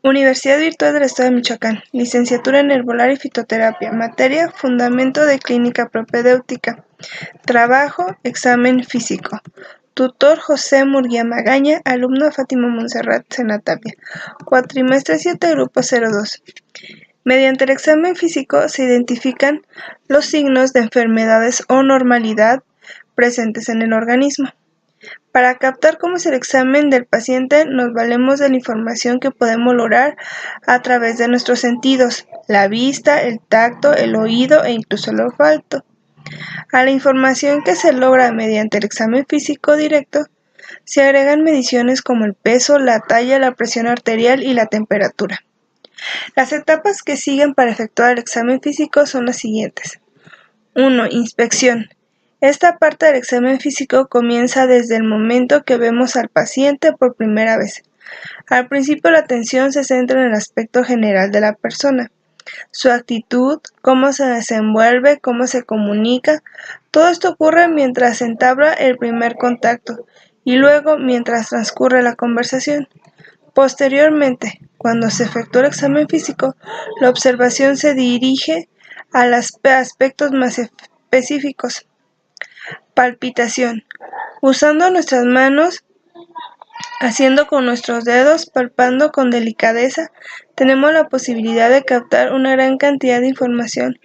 Universidad Virtual del Estado de Michoacán, licenciatura en Herbolaria y Fitoterapia, materia Fundamento de Clínica Propedéutica, trabajo, examen físico. Tutor José Murguía Magaña, alumno Fátima Montserrat Senatapia, cuatrimestre 7, grupo 02. Mediante el examen físico se identifican los signos de enfermedades o normalidad presentes en el organismo. Para captar cómo es el examen del paciente, nos valemos de la información que podemos lograr a través de nuestros sentidos, la vista, el tacto, el oído e incluso el olfato. A la información que se logra mediante el examen físico directo, se agregan mediciones como el peso, la talla, la presión arterial y la temperatura. Las etapas que siguen para efectuar el examen físico son las siguientes. 1. Inspección. Esta parte del examen físico comienza desde el momento que vemos al paciente por primera vez. Al principio la atención se centra en el aspecto general de la persona, su actitud, cómo se desenvuelve, cómo se comunica. Todo esto ocurre mientras se entabla el primer contacto y luego mientras transcurre la conversación. Posteriormente, cuando se efectúa el examen físico, la observación se dirige a los aspectos más específicos. Palpitación. Usando nuestras manos, haciendo con nuestros dedos, palpando con delicadeza, tenemos la posibilidad de captar una gran cantidad de información.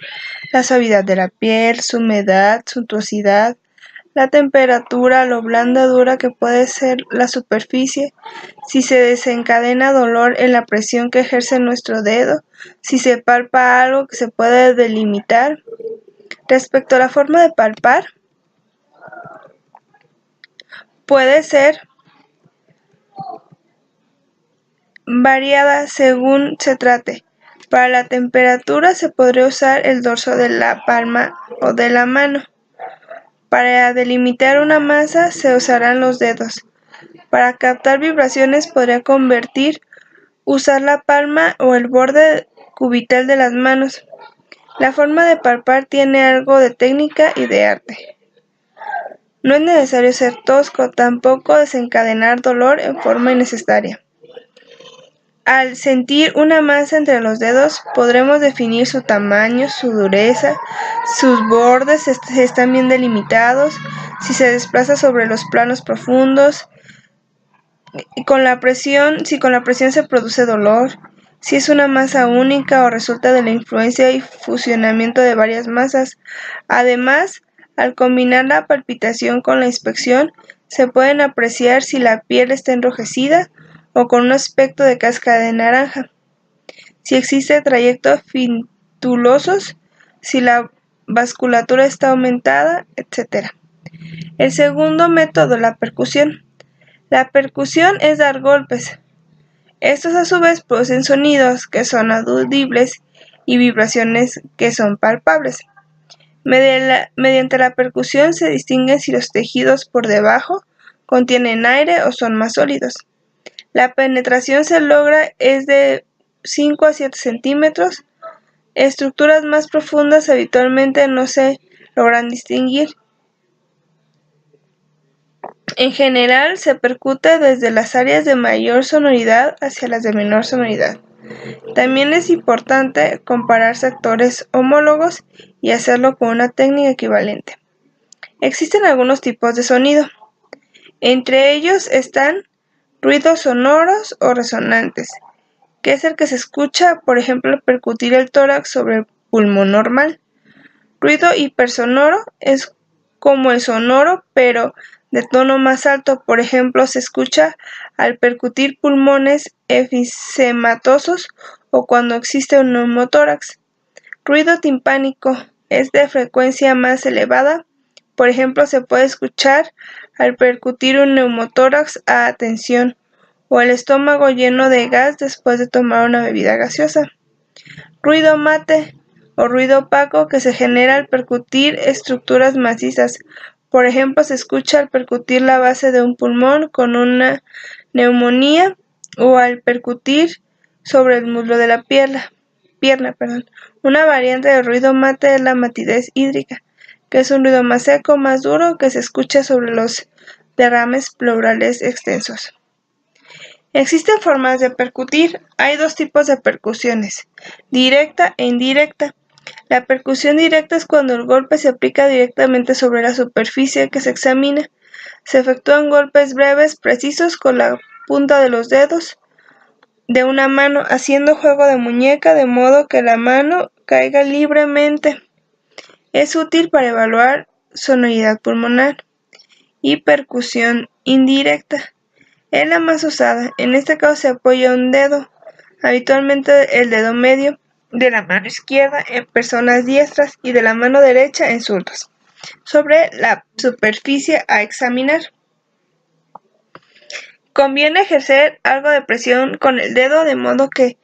La suavidad de la piel, su humedad, suntuosidad, la temperatura, lo blanda dura que puede ser la superficie, si se desencadena dolor en la presión que ejerce nuestro dedo, si se palpa algo que se puede delimitar. Respecto a la forma de palpar, puede ser variada según se trate. Para la temperatura se podría usar el dorso de la palma o de la mano. Para delimitar una masa se usarán los dedos. Para captar vibraciones podría usar la palma o el borde cubital de las manos. La forma de palpar tiene algo de técnica y de arte. No es necesario ser tosco, tampoco desencadenar dolor en forma innecesaria. Al sentir una masa entre los dedos, podremos definir su tamaño, su dureza, sus bordes están bien delimitados, si se desplaza sobre los planos profundos, si con la presión se produce dolor, si es una masa única o resulta de la influencia y fusionamiento de varias masas. Además, al combinar la palpitación con la inspección, se pueden apreciar si la piel está enrojecida o con un aspecto de cáscara de naranja, si existe trayectos fistulosos, si la vasculatura está aumentada, etc. El segundo método, la percusión. La percusión es dar golpes. Estos a su vez producen sonidos que son audibles y vibraciones que son palpables. Mediante la percusión se distingue si los tejidos por debajo contienen aire o son más sólidos. La penetración se logra es de 5 a 7 centímetros. Estructuras más profundas habitualmente no se logran distinguir. En general se percute desde las áreas de mayor sonoridad hacia las de menor sonoridad. También es importante comparar sectores homólogos y hacerlo con una técnica equivalente. Existen algunos tipos de sonido. Entre ellos están ruidos sonoros o resonantes, que es el que se escucha, por ejemplo, percutir el tórax sobre el pulmón normal. Ruido hipersonoro es como el sonoro, pero de tono más alto, por ejemplo, se escucha al percutir pulmones efisematosos o cuando existe un neumotórax. Ruido timpánico es de frecuencia más elevada, por ejemplo, se puede escuchar al percutir un neumotórax a tensión o el estómago lleno de gas después de tomar una bebida gaseosa. Ruido mate o ruido opaco que se genera al percutir estructuras macizas. Por ejemplo, se escucha al percutir la base de un pulmón con una neumonía o al percutir sobre el muslo de la pierna. Una variante del ruido mate es la matidez hídrica, que es un ruido más seco, más duro, que se escucha sobre los derrames pleurales extensos. Existen formas de percutir. Hay dos tipos de percusiones, directa e indirecta. La percusión directa es cuando el golpe se aplica directamente sobre la superficie que se examina. Se efectúan golpes breves, precisos, con la punta de los dedos de una mano, haciendo juego de muñeca de modo que la mano caiga libremente. Es útil para evaluar sonoridad pulmonar. Y percusión indirecta es la más usada. En este caso se apoya un dedo, habitualmente el dedo medio, de la mano izquierda en personas diestras y de la mano derecha en zurdos, sobre la superficie a examinar. Conviene ejercer algo de presión con el dedo de modo que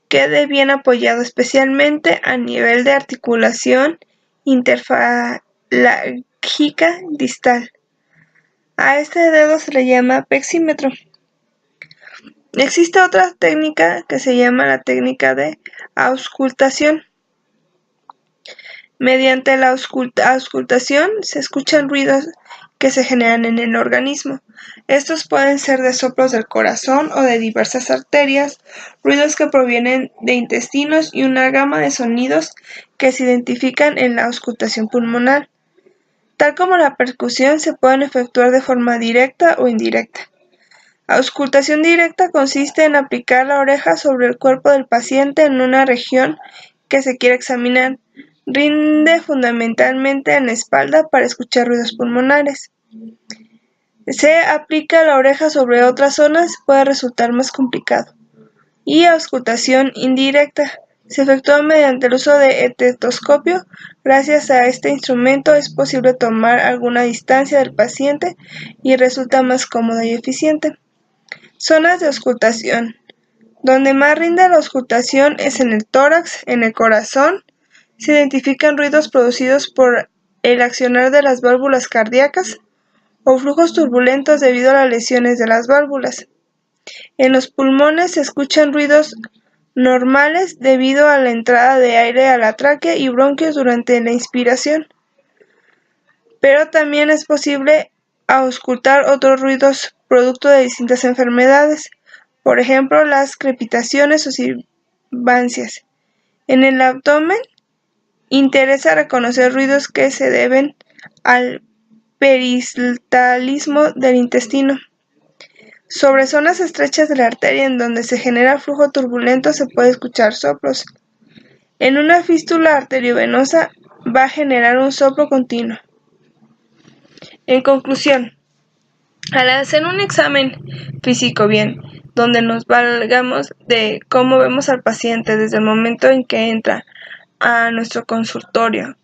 quede bien apoyado, especialmente a nivel de articulación interfalángica distal. A este dedo se le llama pexímetro. Existe otra técnica que se llama la técnica de auscultación. Mediante la auscultación se escuchan ruidos que se generan en el organismo. Estos pueden ser de soplos del corazón o de diversas arterias, ruidos que provienen de intestinos y una gama de sonidos que se identifican en la auscultación pulmonar. Tal como la percusión, se pueden efectuar de forma directa o indirecta. Auscultación directa consiste en aplicar la oreja sobre el cuerpo del paciente en una región que se quiere examinar. Rinde fundamentalmente en la espalda para escuchar ruidos pulmonares. Se aplica la oreja sobre otras zonas, puede resultar más complicado. Y auscultación indirecta. Se efectúa mediante el uso de estetoscopio. Gracias a este instrumento es posible tomar alguna distancia del paciente y resulta más cómodo y eficiente. Zonas de auscultación. Donde más rinde la auscultación es en el tórax, en el corazón. Se identifican ruidos producidos por el accionar de las válvulas cardíacas o flujos turbulentos debido a las lesiones de las válvulas. En los pulmones se escuchan ruidos normales debido a la entrada de aire a la tráquea y bronquios durante la inspiración. Pero también es posible auscultar otros ruidos producto de distintas enfermedades, por ejemplo las crepitaciones o sibilancias. En el abdomen interesa reconocer ruidos que se deben al peristaltismo del intestino. Sobre zonas estrechas de la arteria en donde se genera flujo turbulento se puede escuchar soplos. En una fístula arteriovenosa va a generar un soplo continuo. En conclusión, al hacer un examen físico bien, donde nos valgamos de cómo vemos al paciente desde el momento en que entra a nuestro consultorio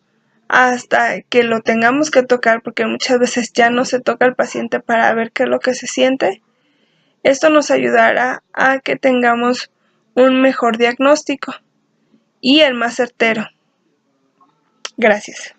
hasta que lo tengamos que tocar, porque muchas veces ya no se toca al paciente para ver qué es lo que se siente, esto nos ayudará a que tengamos un mejor diagnóstico y el más certero. Gracias.